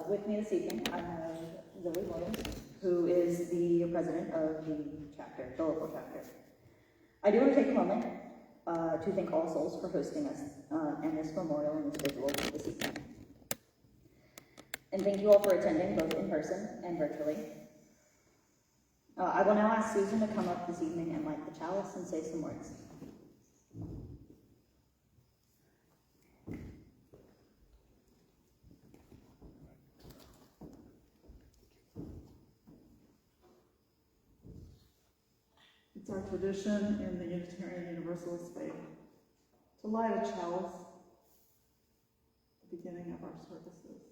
With me this evening, I have Zoe Williams, who is the president of the chapter, the local chapter. I do want to take a moment to thank All Souls for hosting us and this memorial and this visual this evening. And thank you all for attending, both in person and virtually. I will now ask Susan to come up this evening and light the chalice and say some words. It's our tradition in the Unitarian Universalist faith to light a chalice at the beginning of our services.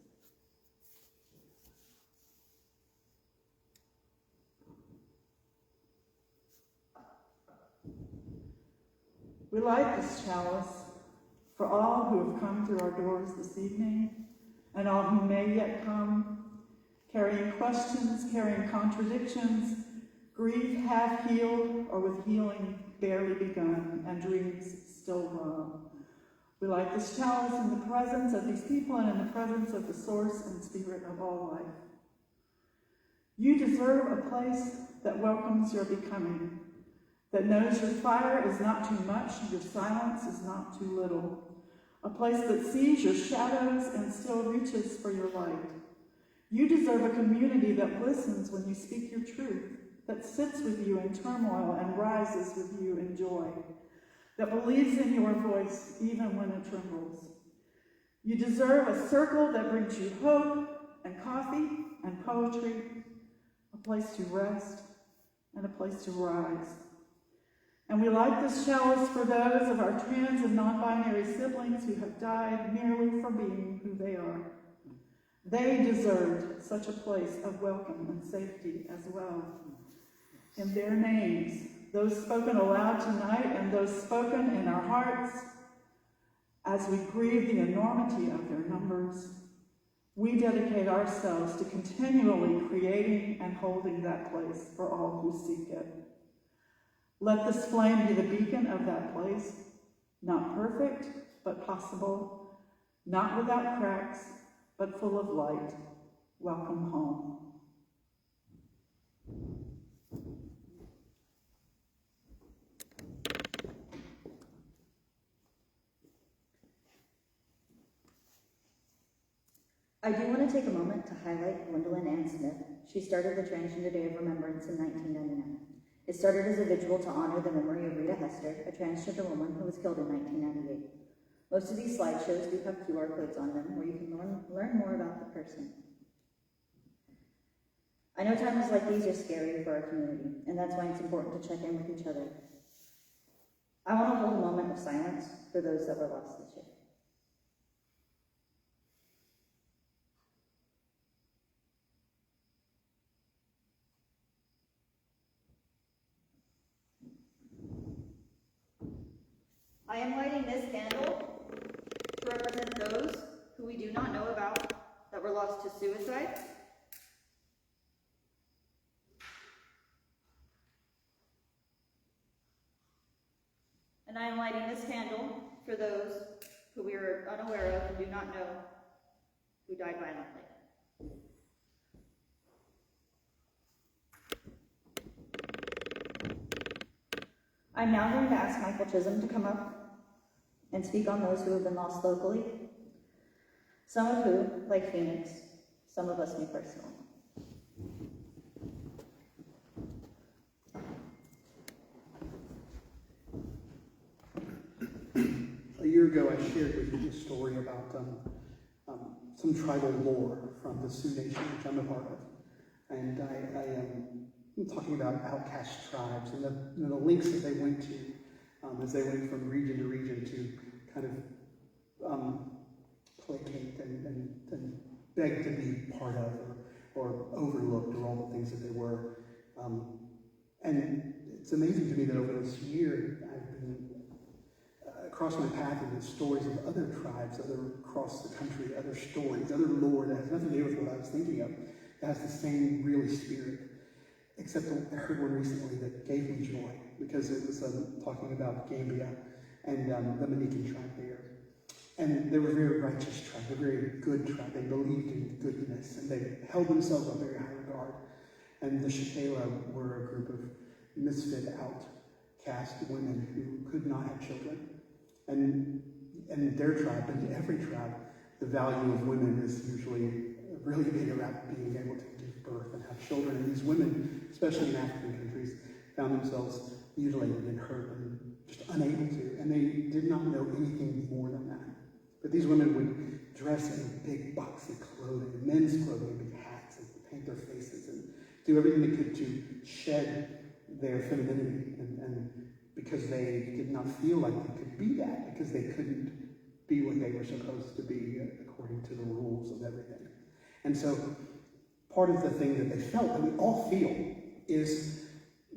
We light this chalice for all who have come through our doors this evening and all who may yet come, carrying questions, carrying contradictions, grief half healed or with healing barely begun and dreams still wrong. We light this chalice in the presence of these people and in the presence of the source and spirit of all life. You deserve a place that welcomes your becoming, that knows your fire is not too much, your silence is not too little, a place that sees your shadows and still reaches for your light. You deserve a community that listens when you speak your truth, that sits with you in turmoil and rises with you in joy, that believes in your voice even when it trembles. You deserve a circle that brings you hope and coffee and poetry, a place to rest and a place to rise. And we light this chalice for those of our trans and non-binary siblings who have died merely for being who they are. They deserved such a place of welcome and safety as well. In their names, those spoken aloud tonight and those spoken in our hearts, as we grieve the enormity of their numbers, we dedicate ourselves to continually creating and holding that place for all who seek it. Let this flame be the beacon of that place, not perfect, but possible, not without cracks, but full of light. Welcome home. I do want to take a moment to highlight Gwendolyn Ann Smith. She started the Transgender Day of Remembrance in 1999. It started as a vigil to honor the memory of Rita Hester, a transgender woman who was killed in 1998. Most of these slideshows do have QR codes on them where you can learn more about the person. I know times like these are scary for our community, and that's why it's important to check in with each other. I want to hold a moment of silence for those that were lost this year. I am lighting this candle to represent those who we do not know about that were lost to suicide, and I am lighting this candle for those who we are unaware of and do not know who died violently. I'm now going to ask Michael Chisholm to come up and speak on those who have been lost locally, some of who, like Phoenix, some of us knew personally. A year ago, I shared with you a story about some tribal lore from the Sioux Nation, which I'm a part of. And I'm talking about outcast tribes and the links that they went to as they went from region to region to kind of placate and beg to be part of or overlooked or all the things that they were. And it's amazing to me that over this year, I've been across my path in the stories of other tribes, across the country, other stories, other lore that has nothing to do with what I was thinking of. It has the same really spirit. Except I heard one recently that gave me joy because it was talking about Gambia and the Manican tribe there. And they were a very righteous tribe, a very good tribe. They believed in goodness. holiness, and they held themselves up very high regard. And the Shekela were a group of misfit, outcast women who could not have children. And in their tribe, in every tribe, the value of women is usually really big about being able to give birth and have children. And these women, especially in African countries, found themselves mutilated and hurt and just unable to. And they did not know anything more than that. But these women would dress in big boxy clothing, men's clothing, big hats, and paint their faces and do everything they could to shed their femininity. And because they did not feel like they could be that, because they couldn't be what they were supposed to be according to the rules of everything. And so part of the thing that they felt, that we all feel, is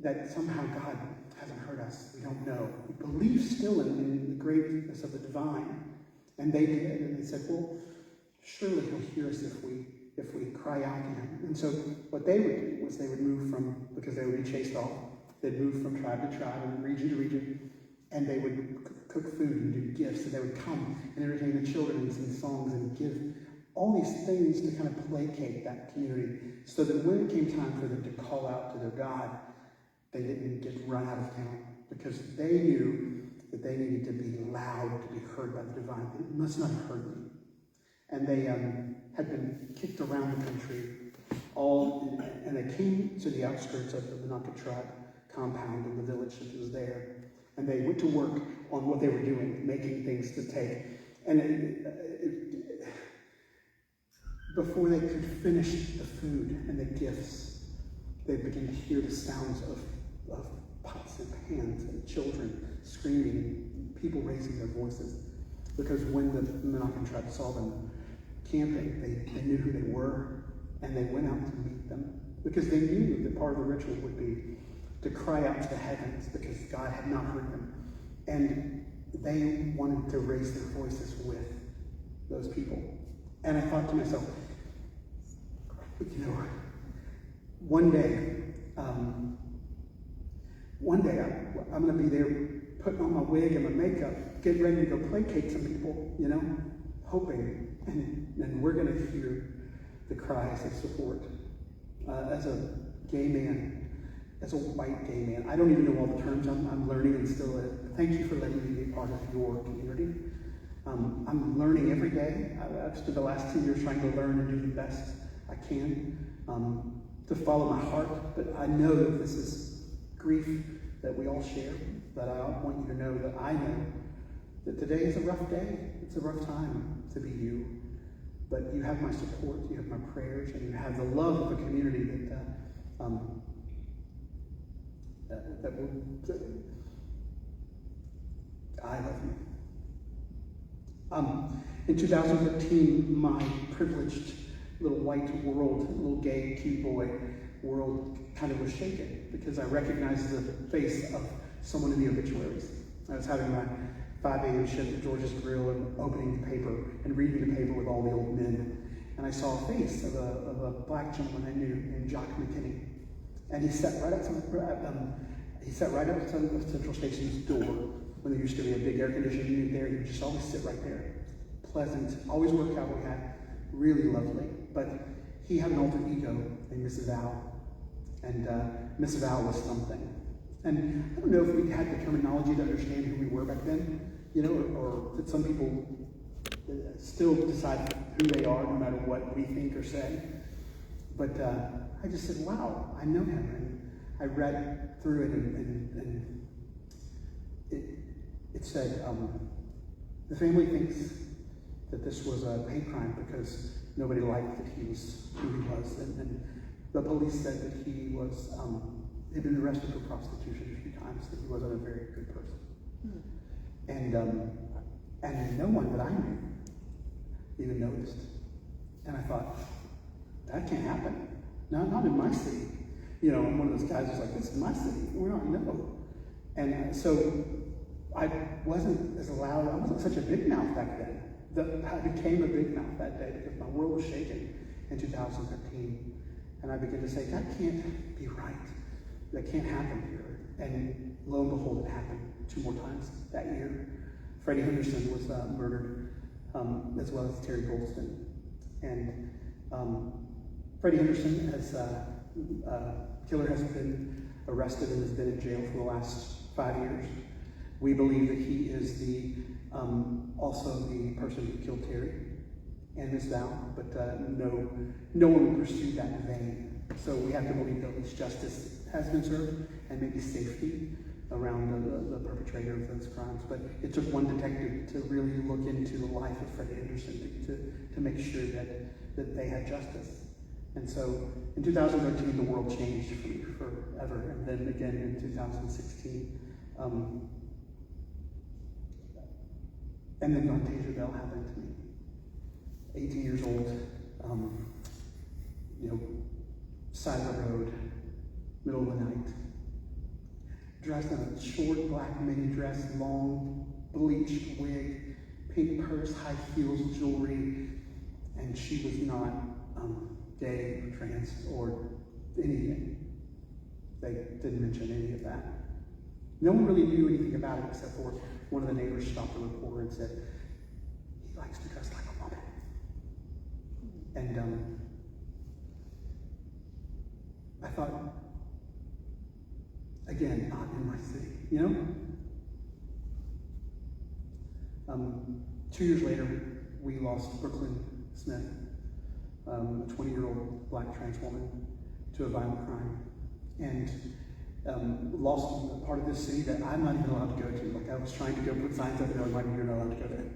that somehow God hasn't heard us. We don't know. We believe still in the greatness of the divine. And they did. And they said, well, surely he'll hear us if we cry out to him. And so what they would do was they would move from, because they would be chased off, they'd move from tribe to tribe and region to region, and they would cook food and do gifts, and they would come and entertain the children and sing songs and give all these things to kind of placate that community, so that when it came time for them to call out to their God, they didn't get run out of town, because they knew that they needed to be loud to be heard by the divine. It must not have heard me. And they had been kicked around the country, and they came to the outskirts of the Menaka tribe compound in the village that was there, and they went to work on what they were doing, making things to take. And before they could finish the food and the gifts, they began to hear the sounds of pots and pans and children screaming and people raising their voices. Because when the Menaka tribe saw them camping, they knew who they were, and they went out to meet them. Because they knew that part of the ritual would be to cry out to the heavens, because God had not heard them. And they wanted to raise their voices with those people. And I thought to myself, one day I'm going to be there putting on my wig and my makeup, getting ready to go placate some people, hoping. And we're going to hear the cries of support. As a gay man, as a white gay man, I don't even know all the terms. I'm learning, and still, thank you for letting me be a part of your community. I'm learning every day. I've spent the last 2 years trying to learn and do the best I can to follow my heart. But I know that this is grief that we all share. But I want you to know that I know that today is a rough day. It's a rough time to be you. But you have my support, you have my prayers, and you have the love of a community that I love you. In 2013, my privileged little white world, little gay cute boy world kind of was shaken, because I recognized the face of someone in the obituaries. I was having my 5 a.m. shift at George's Grill and opening the paper and reading the paper with all the old men. And I saw a face of a black gentleman I knew named Jock McKinney. And he sat right outside the Central Station's door when there used to be a big air conditioning unit there. He would just always sit right there. Pleasant, always worked out we had, really lovely. But he had an alter ego named Mrs. Al. And Mrs. Al was something. And I don't know if we had the terminology to understand who we were back then, or that some people still decide who they are no matter what we think or say. But I just said, wow, I know him. And I read through it, and it said, the family thinks that this was a hate crime because nobody liked that he was who he was. And the police said that he was, he'd been arrested for prostitution a few times, that he wasn't a very good person. And no one that I knew even noticed. And I thought, that can't happen. No, not in my city. I'm one of those guys who's like, this is my city. We're not, no. And so I wasn't as loud. I wasn't such a big mouth back then. I became a big mouth that day because my world was shaken in 2013. And I began to say, that can't be right. That can't happen here. And lo and behold, it happened 2 more times that year. Freddie Henderson was murdered, as well as Terry Goldston. And Freddie Henderson, killer, has been arrested and has been in jail for the last 5 years. We believe that he is also the person who killed Terry and Miss Val, but no one pursued that in vain. So we have to believe that at least justice has been served and maybe safety around the perpetrator of those crimes. But it took one detective to really look into the life of Freddie Henderson to make sure that they had justice. And so in 2013, the world changed for me forever. And then again in 2016. And then Nortasia Bell happened to me. 18 years old, side of the road, middle of the night. Dressed in a short black mini dress, long bleached wig, pink purse, high heels, jewelry, and she was not gay or trans or anything. They didn't mention any of that. No one really knew anything about it except for one of the neighbors stopped the reporter and said, "He likes to dress like a woman." And I thought, again, not in my city, 2 years later, we lost Brooklyn Smith, a 20-year-old black trans woman, to a violent crime. And lost a part of this city that I'm not even allowed to go to. Like, I was trying to go put signs up there, like, you're not allowed to go there.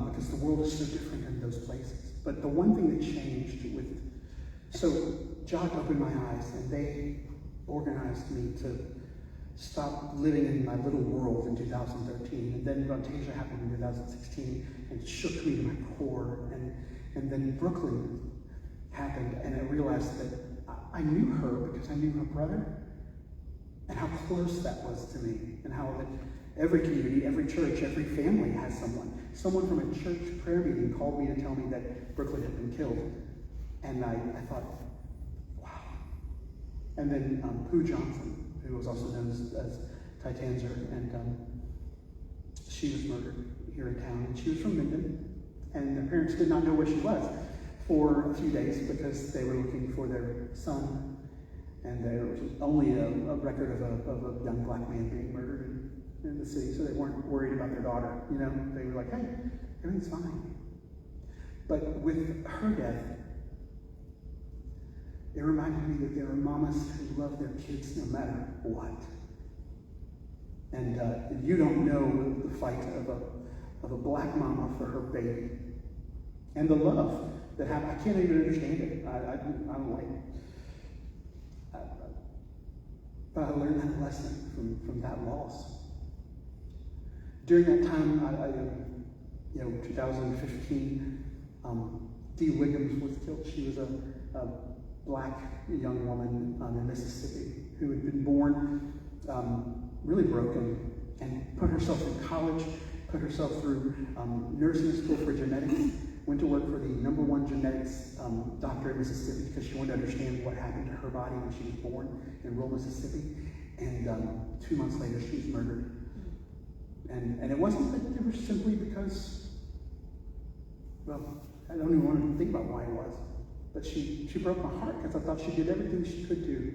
Because the world is so different in those places. But the one thing that changed so JOC opened my eyes, and they organized me to stop living in my little world in 2013. And then Nortasia happened in 2016 and shook me to my core. And then Brooklyn happened, and I realized that I knew her because I knew her brother, and how close that was to me, and how that every community, every church, every family has someone. Someone from a church prayer meeting called me to tell me that Brooklyn had been killed. And I thought, wow. And then Pooh Johnson, who was also known as Titanzer, and she was murdered here in town. And she was from Minden, and their parents did not know where she was for a few days because they were looking for their son, and there was only a record of a young black man being murdered in the city, so they weren't worried about their daughter. They were like, hey, everything's fine. But with her death, it reminded me that there are mamas who love their kids no matter what. And you don't know the fight of a black mama for her baby, and the love that happened. I can't even understand it. I don't like it. But I learned that lesson from that loss. During that time, 2015, Dee Wiggins was killed. She was a black young woman in Mississippi who had been born really broken and put herself in college, put herself through nursing school for genetics, went to work for the #1 genetics doctor in Mississippi because she wanted to understand what happened to her body when she was born in rural Mississippi. And 2 months later, she was murdered. And it wasn't that it was simply because, well, I don't even want to think about why it was. But she broke my heart because I thought she did everything she could do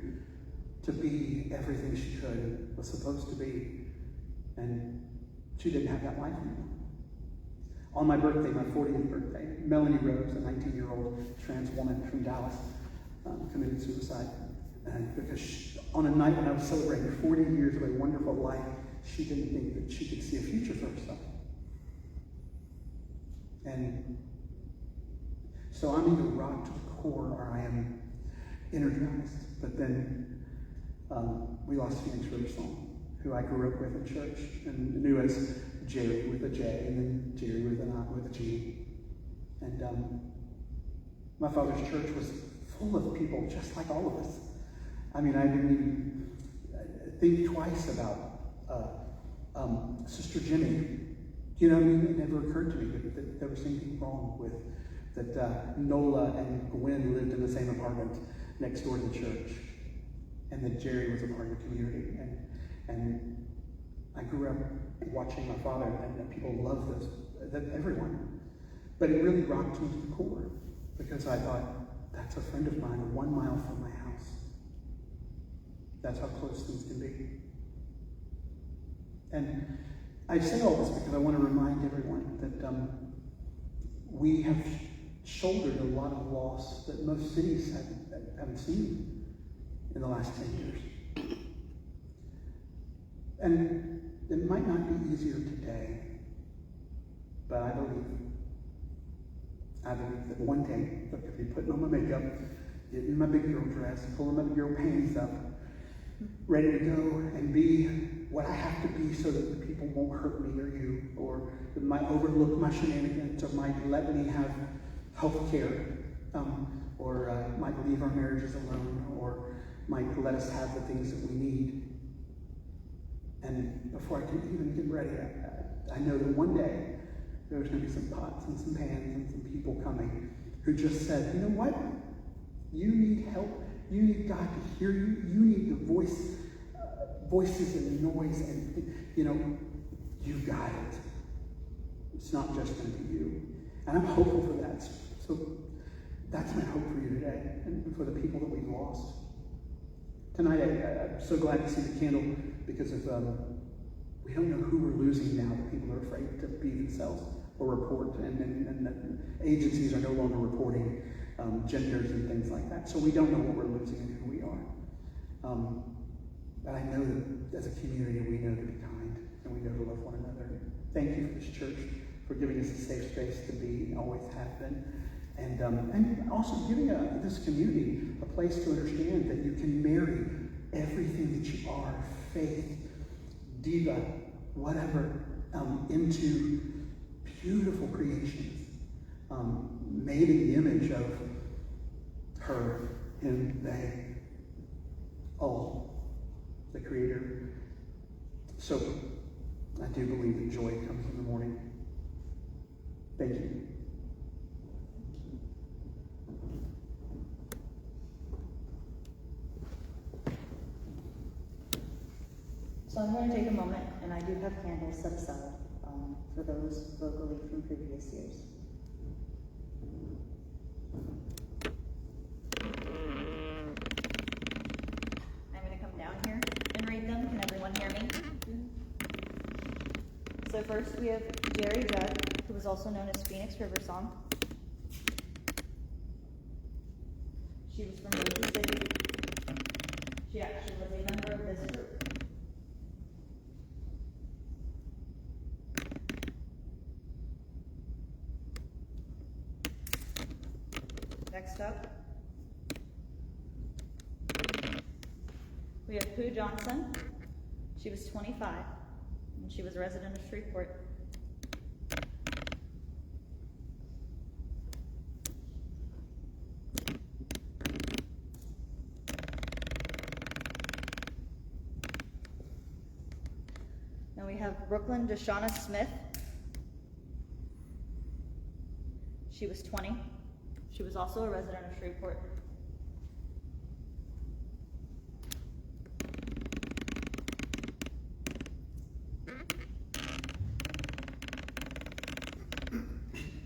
to be everything she could, was supposed to be. And she didn't have that life anymore. On my birthday, my 40th birthday, Melanie Rose, a 19-year-old trans woman from Dallas, committed suicide. And because on a night when I was celebrating 40 years of a wonderful life, she didn't think that she could see a future for herself. And so I'm either rocked to the core or I am energized. But then we lost Phoenix Riversong, who I grew up with in church and knew as Jerry with a J, and then Jerry with a G. And my father's church was full of people just like all of us. I mean, I didn't even think twice about Sister Jimmy. You know what I mean? It never occurred to me that there was anything wrong with that Nola and Gwen lived in the same apartment next door to the church, and that Jerry was a part of the community. And I grew up watching my father, and people loved this, that everyone. But it really rocked me to the core, because because I thought, that's a friend of mine 1 mile from my house. That's how close things can be. And I say all this because I want to remind everyone that we have shouldered a lot of loss that most cities haven't seen in the last 10 years. And it might not be easier today, but I believe that one day, look, if you're putting on my makeup, getting my big girl dress, pulling my big girl panties up, ready to go and be what I have to be so that the people won't hurt me or you, or might overlook my shenanigans, or might let me have health care, or might leave our marriages alone, or might let us have the things that we need. And before I can even get ready, I know that one day there's going to be some pots and some pans and some people coming who just said, you know what? You need help. You need God to hear you. You need the voices and noise, and you got it. It's not just going to be you. And I'm hopeful for that. So that's my hope for you today, and for the people that we've lost. Tonight, I'm so glad to see the candle because of we don't know who we're losing now. That people are afraid to be themselves or report, and that agencies are no longer reporting genders and things like that. So we don't know what we're losing and who we are. But I know that as a community, we know to be kind and we know to love one another. Thank you for this church for giving us a safe space to be and always have been. And also giving this community a place to understand that you can marry everything that you are, faith, diva, whatever, into beautiful creations, made in the image of her, him, they, all, the Creator. So I do believe that joy comes in the morning. Thank you. So I'm going to take a moment, and I do have candles set aside for those vocally from previous years. I'm going to come down here and read them. Can everyone hear me? So first we have Jerry Judd, who was also known as Phoenix River Song. She was from Boise City. She actually was a member of this group. Next up, we have Pooh Johnson. She was 25, and she was a resident of Shreveport. Then we have Brooklyn Deshauna Smith. She was 20. She was also a resident of Shreveport.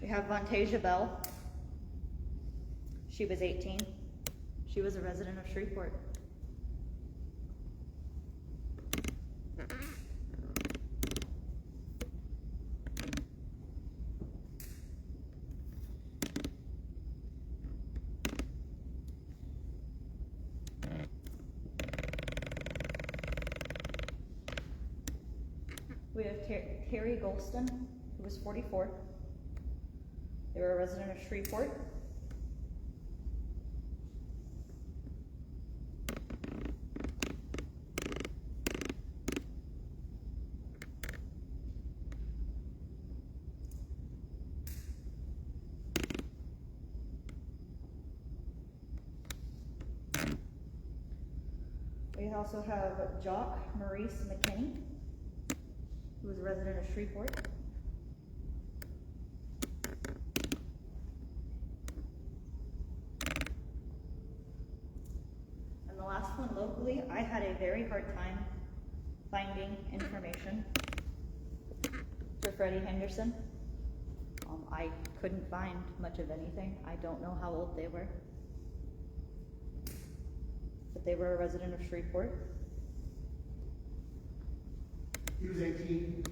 We have Vontasia Bell. She was 18. She was a resident of Shreveport. We have Carrie Golston, who was 44. They were a resident of Shreveport. We also have Jock Maurice McKinney, who was a resident of Shreveport. And the last one locally, I had a very hard time finding information for Freddie Henderson. I couldn't find much of anything. I don't know how old they were. But they were a resident of Shreveport. He was 18.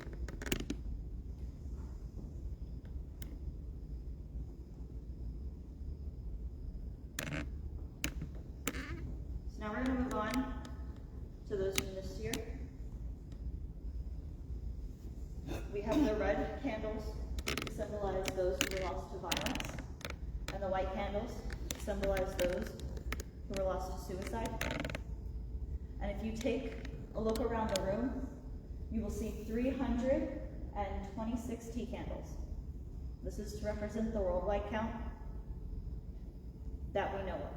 So now we're going to move on to those from this year. We have the red candles to symbolize those who were lost to violence, and the white candles to symbolize those who were lost to suicide. And if you take a look around the room, you will see 326 tea candles. This is to represent the worldwide count that we know of.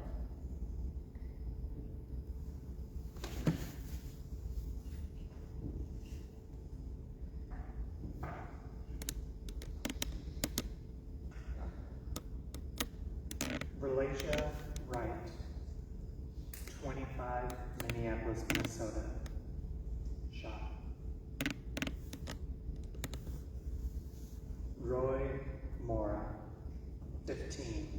Malaysia Wright, 25, Minneapolis, Minnesota, shot. Roy Mora, 15.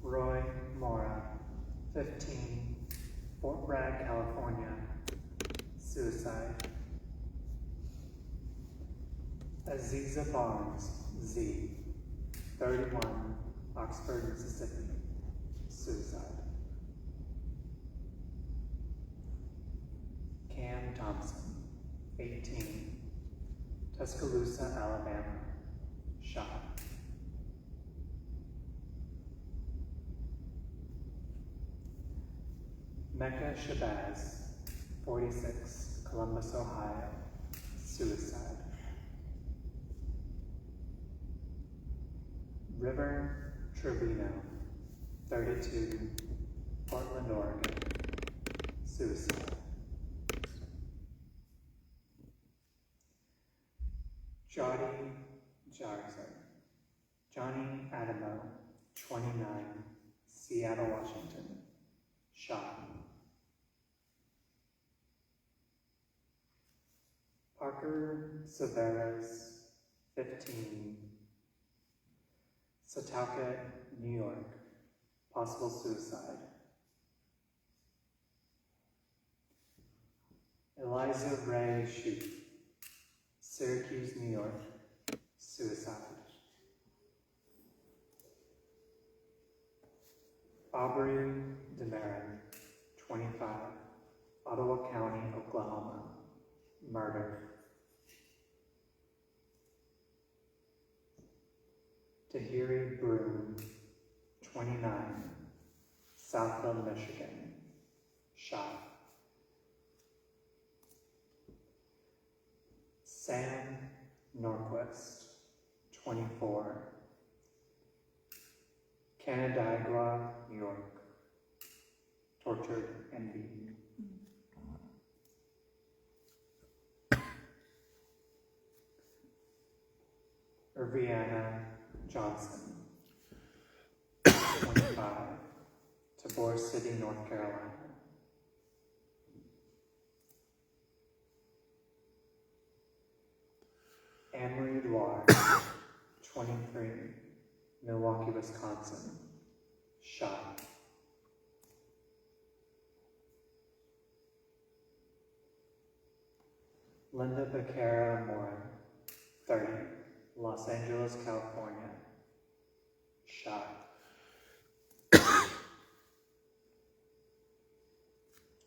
Roy Mora, 15, Fort Bragg, California, suicide. Aziza Barnes, Z, 31, Oxford, Mississippi, suicide. Cam Thompson, 18, Tuscaloosa, Alabama, shot. Mecca Shabazz, 46, Columbus, Ohio, suicide. River Trevino, 32, Portland, Oregon, suicide. Johnny Adamo, 29, Seattle, Washington, shot. Parker Severus, 15, Setauket, New York, possible suicide. Eliza Ray Shoup, Syracuse, New York, suicide. Aubrey Demarin, 25, Ottawa County, Oklahoma, murder. Tahiri Broom, 29, Southfield, Michigan, shot. Sam Norquist, 24, Canandaigua, New York, tortured and beaten. Irviana Johnson, 25, Tabor City, North Carolina. Anne-Marie Loire, 23, Milwaukee, Wisconsin, shot. Linda Becerra Morin, 30, Los Angeles, California, shot.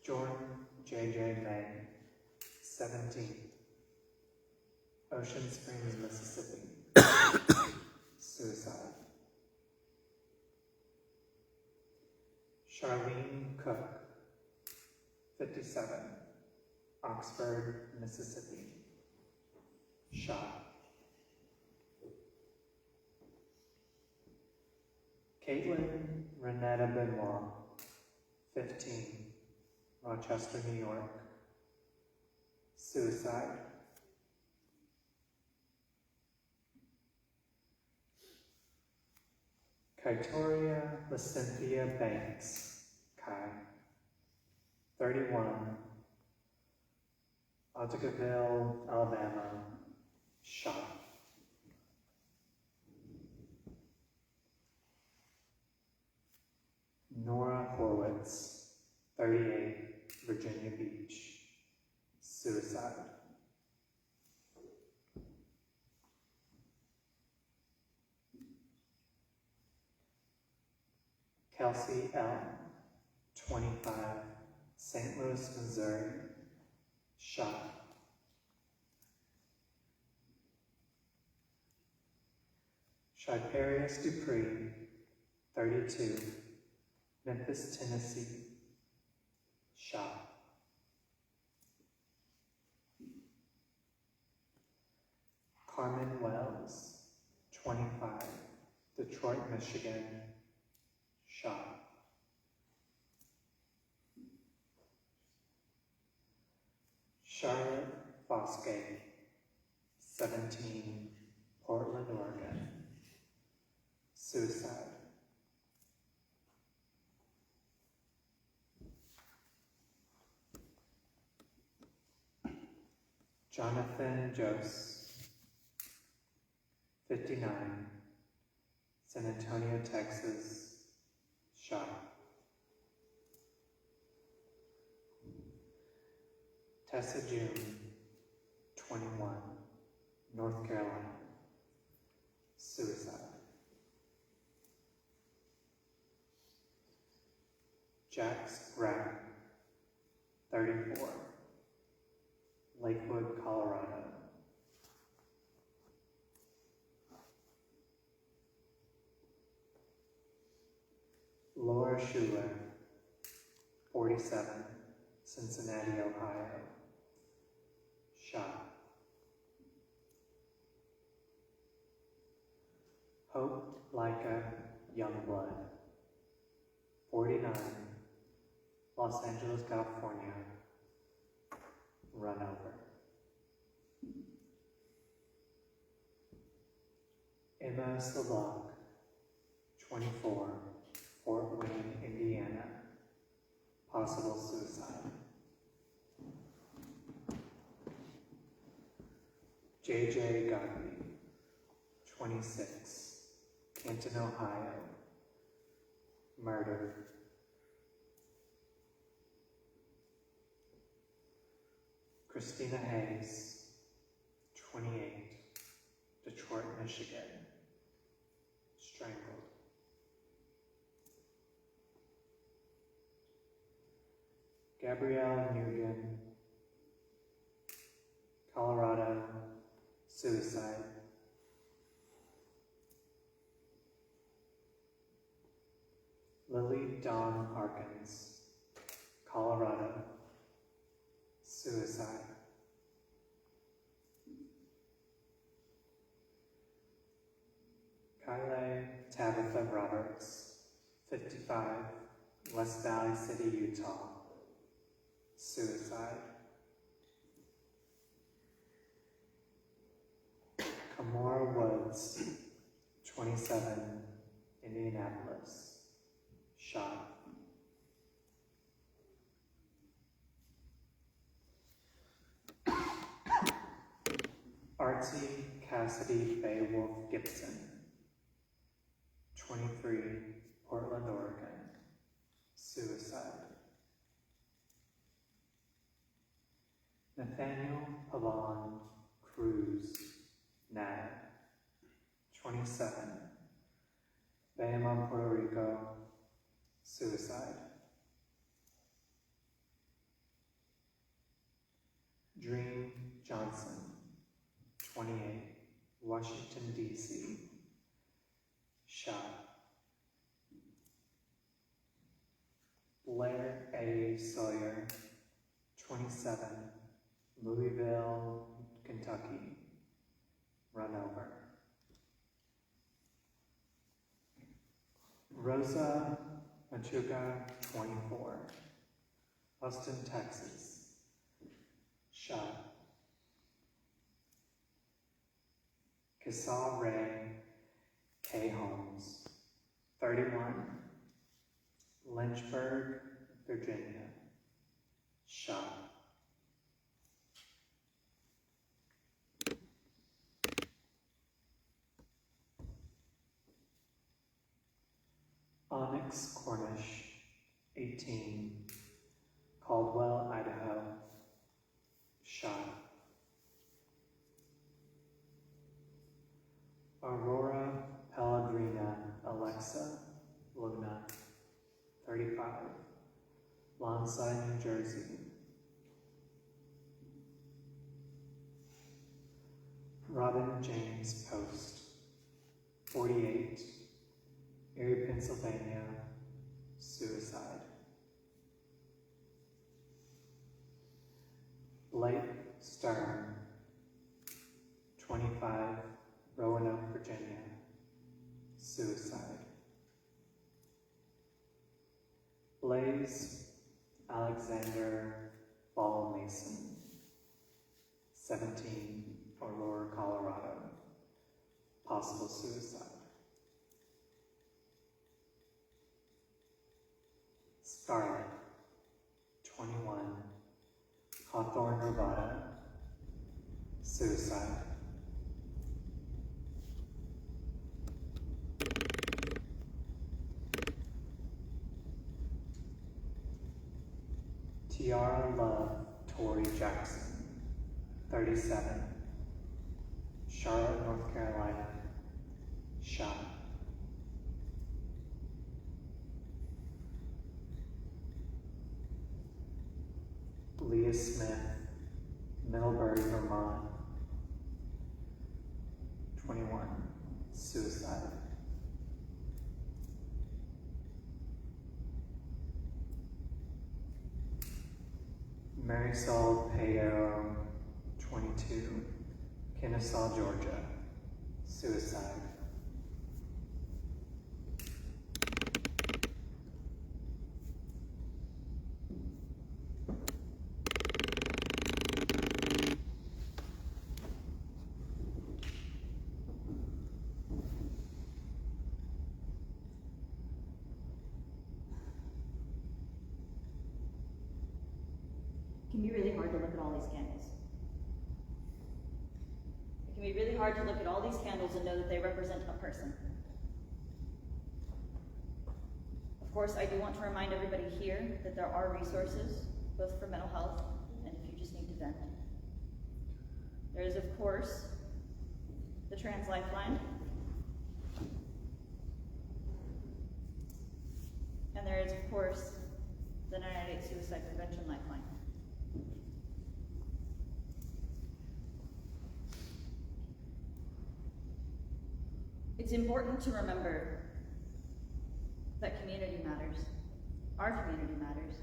Jordan J.J. May, 17, Ocean Springs, Mississippi, suicide. Charlene Cook, 57, Oxford, Mississippi. Shot. Caitlin Renetta Benoit, 15, Rochester, New York. Suicide. Kaitoria Lacynthia Banks, Kai, 31, Ottaville, Alabama. Shot. Nora Horwitz, 38, Virginia Beach. Suicide. Kelsey L., 25, St. Louis, Missouri. Shot. Shiparius Dupree, 32, Memphis, Tennessee. Shot. Carmen Wells, 25, Detroit, Michigan. Shot. Charlotte Fosgate, 17, Portland, Oregon. Suicide. Jonathan Jose, 59, San Antonio, Texas. Shot. Tessa June, 21, North Carolina. Suicide. Jax Rapp, 34, Lakewood, Colorado. Laura Schuler, 47, Cincinnati, Ohio. Shot. Hope Leica Youngblood, 49, Los Angeles, California. Run over. Emma Slovak, 24, Fort Wayne, Indiana. Possible suicide. JJ Godby, 26, Canton, Ohio. Murdered. Christina Hayes, 28, Detroit, Michigan. Strangled. Gabrielle Nugent, Colorado. Suicide. Lily Dawn Harkins, Colorado. Suicide. Kylie Tabitha Roberts, 55, West Valley City, Utah. Suicide. Kamora Woods, 27, Indianapolis. Shot. Artsy Cassidy Beowulf Gibson, 23, Portland, Oregon. Suicide. Nathaniel Pavon Cruz, Nat, 27, Bayamon, Puerto Rico. Suicide. Dream Johnson, 28, Washington, D.C. Shot. Blair A. Sawyer, 27, Louisville, Kentucky, run over. Rosa Machuca, 24, Austin, Texas, shot. Kasa Ray K. Holmes, 31, Lynchburg, Virginia, shot. Onyx Cornish, 18, Caldwell, Idaho, shot. Aurora Pellegrina Alexa Luna, 35, Lonside, New Jersey. Robin James Post, 48, Erie, Pennsylvania, suicide. Blake Stern, 25, Roanoke, Virginia, suicide. Blaze Alexander Ball Mason, 17, Aurora, Colorado, possible suicide. Scarlett, 21, Hawthorne, Nevada, suicide. Tiara Love Torrey Jackson, 37, Charlotte, North Carolina, shot. Leah Smith, Middlebury, Vermont, 21, suicide. Marisol Payo, 22, Kennesaw, Georgia, suicide. It can be really hard to look at all these candles. It can be really hard to look at all these candles and know that they represent a person. Of course, I do want to remind everybody here that there are resources, both for mental health and if you just need to vent. There is, of course, the Trans Lifeline. And there is, of course, the 998 Suicide Prevention Lifeline. It's important to remember that community matters. Our community matters.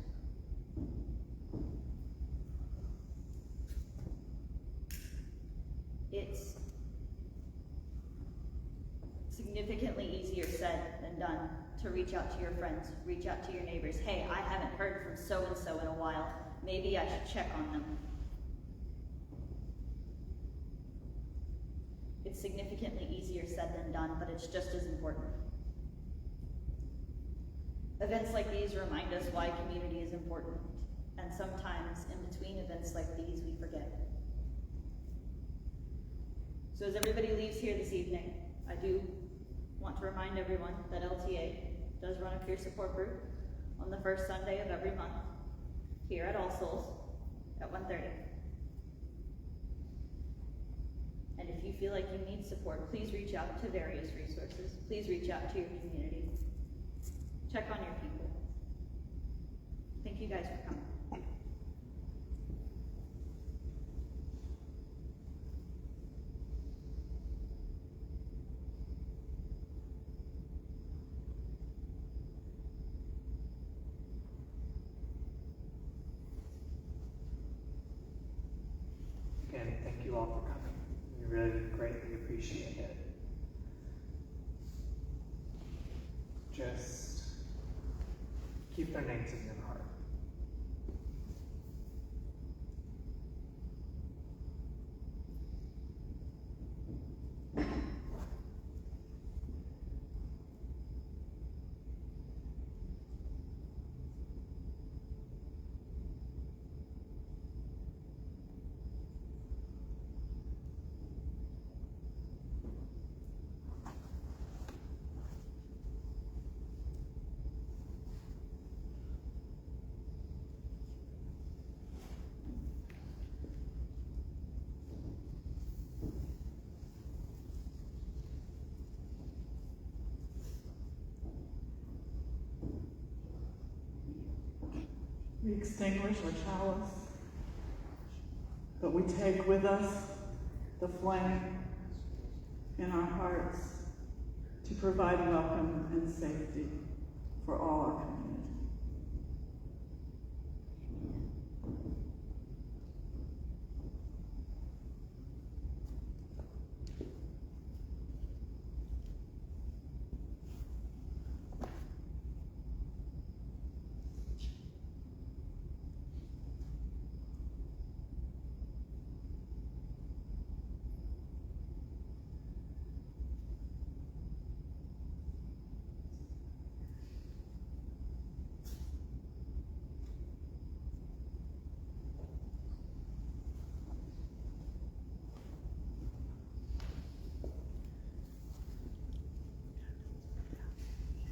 It's significantly easier said than done to reach out to your friends, reach out to your neighbors. Hey, I haven't heard from so-and-so in a while. Maybe I should check on them. It's significantly easier said than done, but it's just as important. Events like these remind us why community is important, and sometimes in between events like these, we forget. So as everybody leaves here this evening, I do want to remind everyone that LTA does run a peer support group on the first Sunday of every month here at All Souls at 1:30. And if you feel like you need support, please reach out to various resources. Please reach out to your community. Check on your people. Thank you guys for coming. you all for coming. We really greatly appreciate it. Just keep their names in your heart. We extinguish our chalice, but we take with us the flame in our hearts to provide welcome and safety for all our